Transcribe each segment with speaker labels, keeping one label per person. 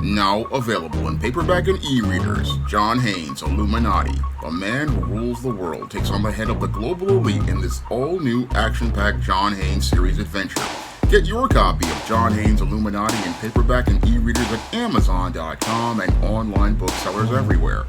Speaker 1: Now available in paperback and e-readers, John Haynes' Illuminati, the man who rules the world, takes on the head of the global elite in this all-new action-packed John Haynes series adventure. Get your copy of John Haynes' Illuminati in paperback and e-readers at Amazon.com and online booksellers everywhere.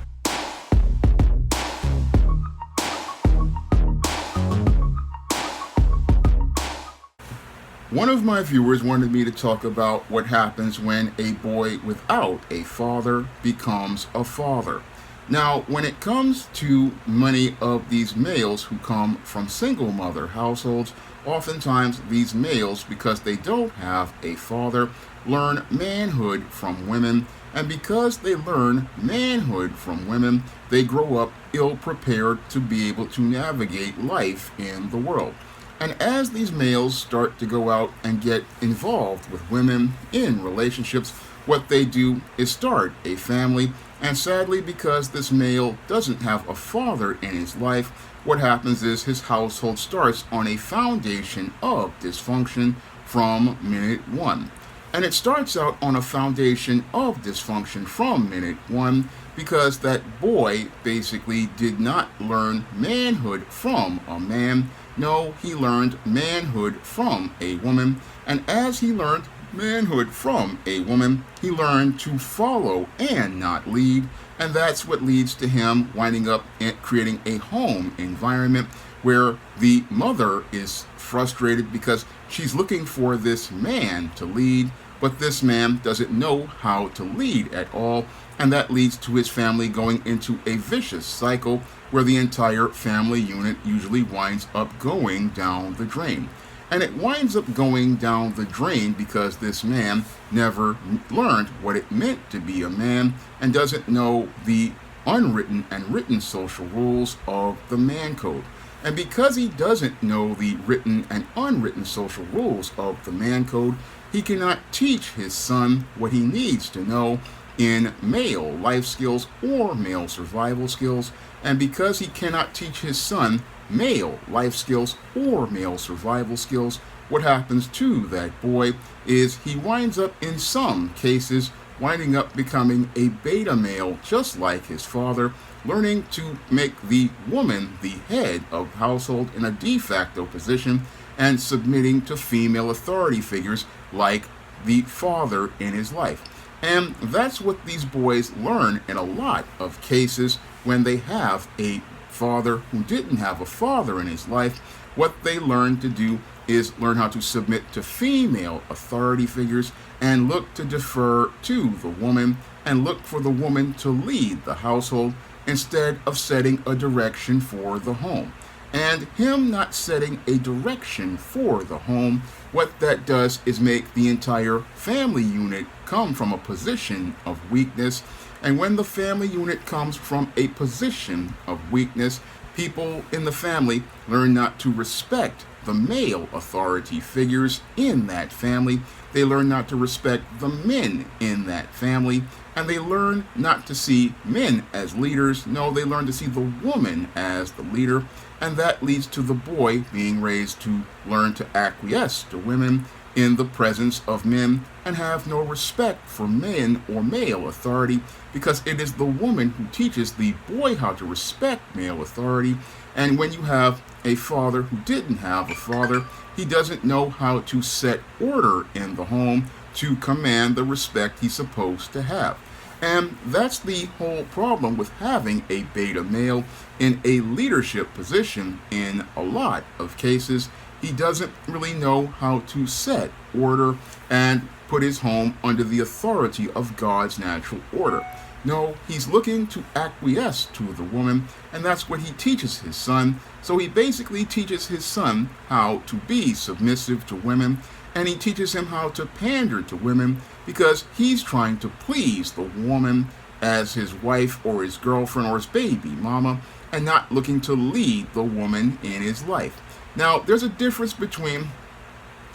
Speaker 1: One of my viewers wanted me to talk about what happens when a boy without a father becomes a father. Now, when it comes to many of these males who come from single mother households, oftentimes these males, because they don't have a father, learn manhood from women, and because they learn manhood from women, they grow up ill-prepared to be able to navigate life in the world. And as these males start to go out and get involved with women in relationships, what they do is start a family. And sadly, because this male doesn't have a father in his life, what happens is his household starts on a foundation of dysfunction from minute one. And it starts out on a foundation of dysfunction from minute one because that boy basically did not learn manhood from a man. No, he learned manhood from a woman. And as he learned manhood from a woman, he learned to follow and not lead. And that's what leads to him winding up creating a home environment where the mother is frustrated because she's looking for this man to lead, but this man doesn't know how to lead at all. And that leads to his family going into a vicious cycle where the entire family unit usually winds up going down the drain. And it winds up going down the drain because this man never learned what it meant to be a man and doesn't know the unwritten and written social rules of the man code. And because he doesn't know the written and unwritten social rules of the man code, he cannot teach his son what he needs to know in male life skills or male survival skills. And because he cannot teach his son male life skills or male survival skills, what happens to that boy is he winds up, in some cases, winding up becoming a beta male just like his father, learning to make the woman the head of household in a de facto position and submitting to female authority figures like the father in his life. And that's what these boys learn in a lot of cases when they have a father who didn't have a father in his life. What they learn to do is learn how to submit to female authority figures and look to defer to the woman and look for the woman to lead the household instead of setting a direction for the home. And him not setting a direction for the home, what that does is make the entire family unit come from a position of weakness. And when the family unit comes from a position of weakness, people in the family learn not to respect the male authority figures in that family. They learn not to respect the men in that family. And they learn not to see men as leaders. No, they learn to see the woman as the leader. And that leads to the boy being raised to learn to acquiesce to women in the presence of men and have no respect for men or male authority, because it is the woman who teaches the boy how to respect male authority. And when you have a father who didn't have a father, he doesn't know how to set order in the home to command the respect he's supposed to have. And that's the whole problem with having a beta male in a leadership position in a lot of cases. He doesn't really know how to set order and put his home under the authority of God's natural order. No, he's looking to acquiesce to the woman, and that's what he teaches his son. So he basically teaches his son how to be submissive to women, and he teaches him how to pander to women because he's trying to please the woman as his wife or his girlfriend or his baby mama, and not looking to lead the woman in his life. Now, there's a difference between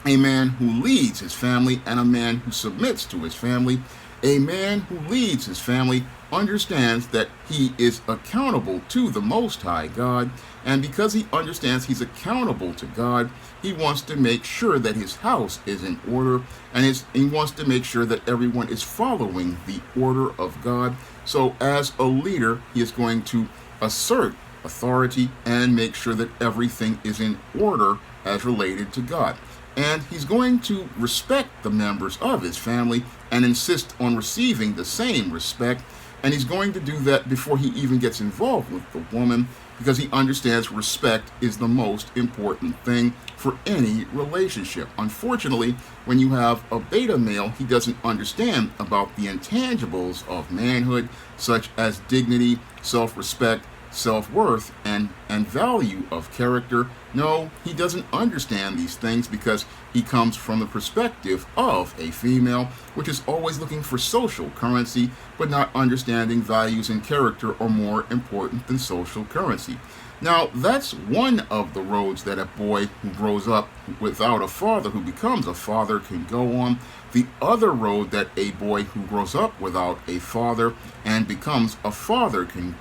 Speaker 1: a man who leads his family and a man who submits to his family. A man who leads his family understands that he is accountable to the Most High God, and because he understands he's accountable to God, he wants to make sure that his house is in order, and he wants to make sure that everyone is following the order of God. So as a leader, he is going to assert authority and make sure that everything is in order as related to God. And he's going to respect the members of his family and insist on receiving the same respect. And he's going to do that before he even gets involved with the woman, because he understands respect is the most important thing for any relationship. Unfortunately, when you have a beta male, he doesn't understand about the intangibles of manhood, such as dignity, self-respect, self-worth, and value of character. No, he doesn't understand these things because he comes from the perspective of a female, which is always looking for social currency, but not understanding values and character are more important than social currency. Now, that's one of the roads that a boy who grows up without a father who becomes a father can go on. The other road that a boy who grows up without a father and becomes a father can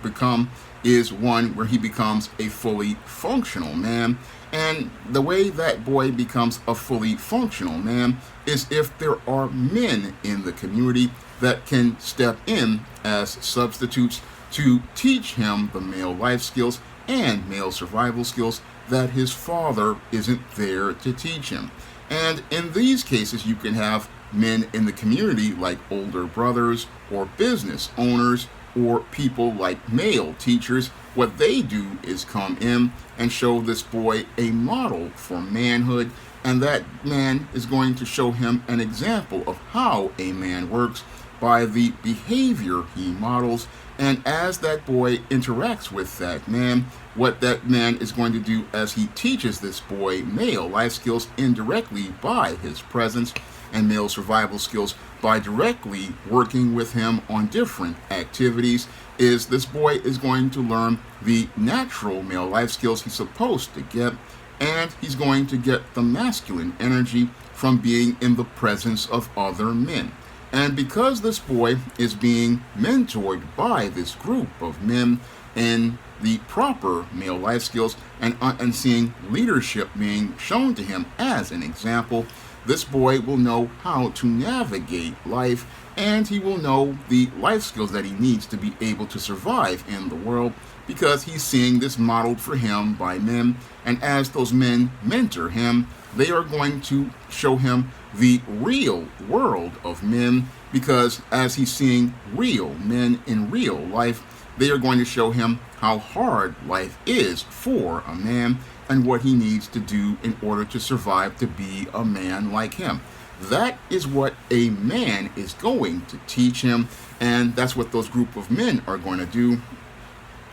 Speaker 1: become is one where he becomes a fully functional man. And the way that boy becomes a fully functional man is if there are men in the community that can step in as substitutes to teach him the male life skills and male survival skills that his father isn't there to teach him. And in these cases, you can have men in the community like older brothers or business owners or people like male teachers. What they do is come in and show this boy a model for manhood, and that man is going to show him an example of how a man works by the behavior he models. And as that boy interacts with that man, what that man is going to do as he teaches this boy male life skills indirectly by his presence, and male survival skills by directly working with him on different activities, is this boy is going to learn the natural male life skills he's supposed to get, and he's going to get the masculine energy from being in the presence of other men. And because this boy is being mentored by this group of men in the proper male life skills and seeing leadership being shown to him as an example, this boy will know how to navigate life, and he will know the life skills that he needs to be able to survive in the world, because he's seeing this modeled for him by men. And as those men mentor him, they are going to show him the real world of men, because as he's seeing real men in real life, they are going to show him how hard life is for a man and what he needs to do in order to survive to be a man like him. That is what a man is going to teach him, and that's what those group of men are going to do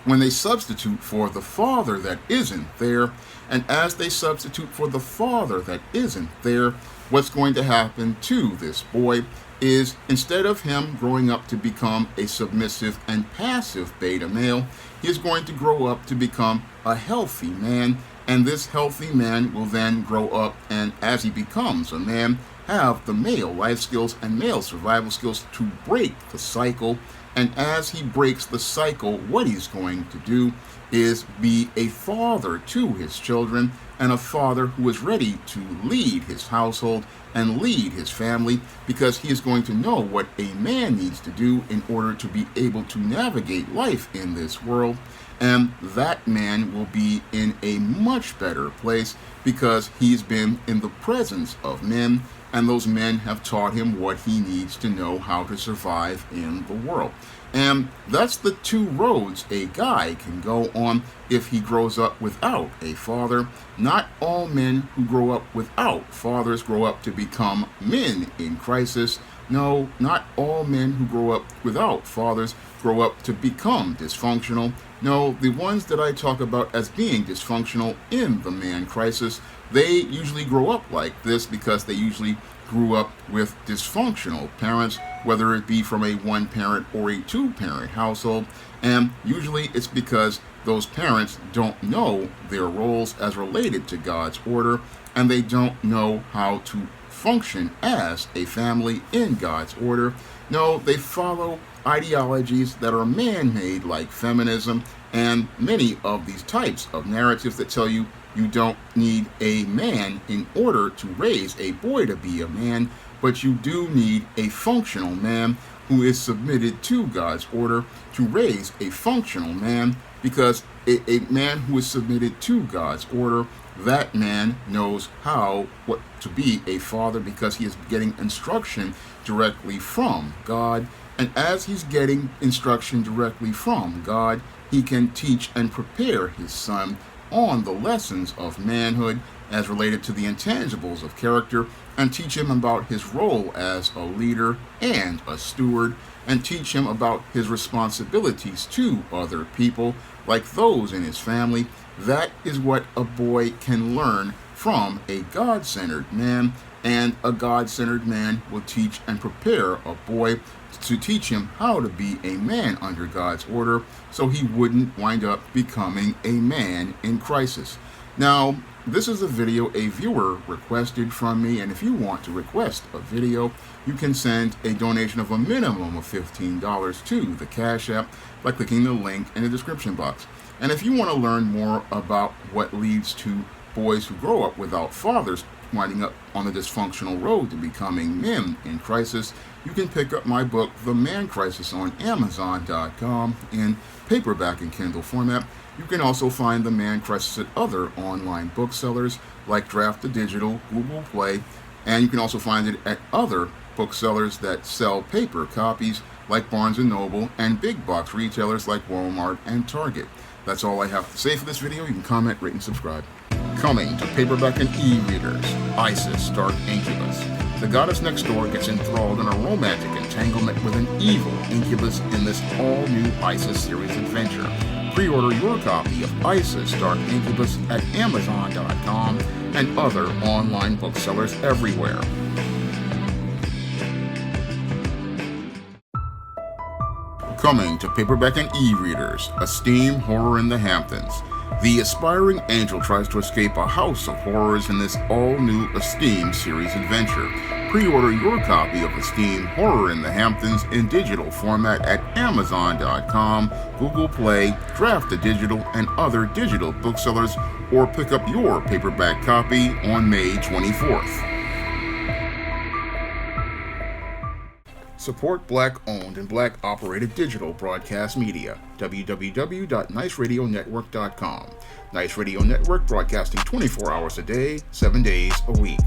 Speaker 1: when they substitute for the father that isn't there. And as they substitute for the father that isn't there, what's going to happen to this boy is, instead of him growing up to become a submissive and passive beta male, he is going to grow up to become a healthy man. And this healthy man will then grow up, and as he becomes a man, have the male life skills and male survival skills to break the cycle. And as he breaks the cycle, what he's going to do is be a father to his children, and a father who is ready to lead his household and lead his family, because he is going to know what a man needs to do in order to be able to navigate life in this world. And that man will be in a much better place because he's been in the presence of men, and those men have taught him what he needs to know how to survive in the world. And that's the two roads a guy can go on if he grows up without a father. Not all men who grow up without fathers grow up to become men in crisis. No, not all men who grow up without fathers grow up to become dysfunctional. No, the ones that I talk about as being dysfunctional in the man crisis, they usually grow up like this because they usually grew up with dysfunctional parents, whether it be from a one-parent or a two-parent household. And usually it's because those parents don't know their roles as related to God's order, and they don't know how to function as a family in God's order. No, they follow ideologies that are man-made, like feminism and many of these types of narratives that tell you you don't need a man in order to raise a boy to be a man, but you do need a functional man who is submitted to God's order to raise a functional man, because a man who is submitted to God's order, that man knows what to be a father, because he is getting instruction directly from God. And as he's getting instruction directly from God, he can teach and prepare his son on the lessons of manhood as related to the intangibles of character, and teach him about his role as a leader and a steward, and teach him about his responsibilities to other people, like those in his family. That is what a boy can learn from a God-centered man, and a God-centered man will teach and prepare a boy to teach him how to be a man under God's order, so he wouldn't wind up becoming a man in crisis. Now, this is a video a viewer requested from me, and if you want to request a video, you can send a donation of a minimum of $15 to the Cash App by clicking the link in the description box. And if you want to learn more about what leads to boys who grow up without fathers winding up on the dysfunctional road to becoming men in crisis, you can pick up my book, The Man Crisis, on Amazon.com in paperback and Kindle format. You can also find The Man Crisis at other online booksellers like Draft to Digital, Google Play, and you can also find it at other booksellers that sell paper copies like Barnes & Noble, and big box retailers like Walmart and Target. That's all I have to say for this video. You can comment, rate, and subscribe. Coming to paperback and e-readers, Isis Dark Incubus. The goddess next door gets enthralled in a romantic entanglement with an evil incubus in this all-new Isis series adventure. Pre-order your copy of Isis Dark Incubus at Amazon.com and other online booksellers everywhere. Coming to paperback and e-readers, Esteem Horror in the Hamptons. The aspiring angel tries to escape a house of horrors in this all-new Esteem series adventure. Pre-order your copy of Esteem Horror in the Hamptons in digital format at Amazon.com, Google Play, Draft to Digital, and other digital booksellers, or pick up your paperback copy on May 24th. Support Black-owned and Black-operated digital broadcast media. www.niceradionetwork.com. Nice Radio Network, broadcasting 24 hours a day, 7 days a week.